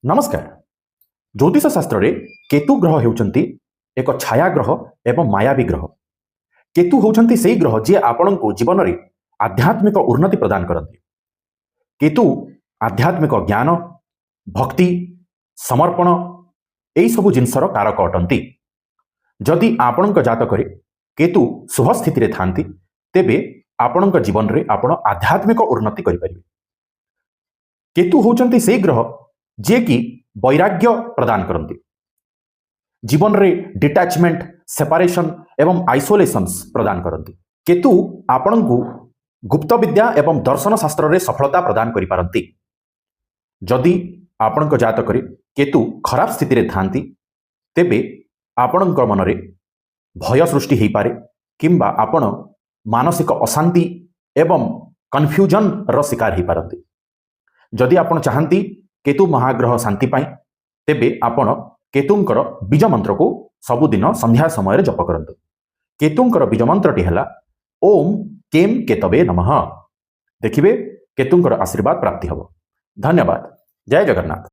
नमस्कार। ज्योतिष शास्त्र रे केतु ग्रह हेउचंती एक छाया ग्रह एवं मायावी ग्रह। केतु होउचंती सेही ग्रह जे आपन को जीवन रे आध्यात्मिक उन्नति प्रदान करती। केतु आध्यात्मिक ज्ञान, भक्ति, समर्पण एई सबु जिनसर कारक अटंती। जदि आपन जातक रे केतु शुभ स्थिति रे थांती तेबे आपन जीवन रे आपन आध्यात्मिक उन्नति करि परिबे। केतु होउचंती सेही ग्रह जे कि वैराग्य प्रदान करती। जीवन रे डिटैचमेंट, सेपरेशन एवं आइसोलेशन प्रदान करती। केतु आपण को गुप्त विद्या एवं दर्शन शास्त्र रे सफलता प्रदान करि पारंती। जदि आपण जातक रे केतु खराब स्थिति रे थांती तेबे आपण मन रे भय सृष्टि हेई पारे किंबा आपण मानसिक अशांति एवं कन्फ्यूजन रो शिकार हेई पारंती। जदि आपण चाहंती केतु महाग्रह शांति पाई तेबे आपण केतुंकर बीज मंत्र को सबुदिन संध्या समय जप करंतु। केतुंकर बीज मंत्रटी हैला ओम केम केतवे नमः। देखिबे केतुंकर आशीर्वाद प्राप्ति हबो। धन्यवाद। जय जगन्नाथ।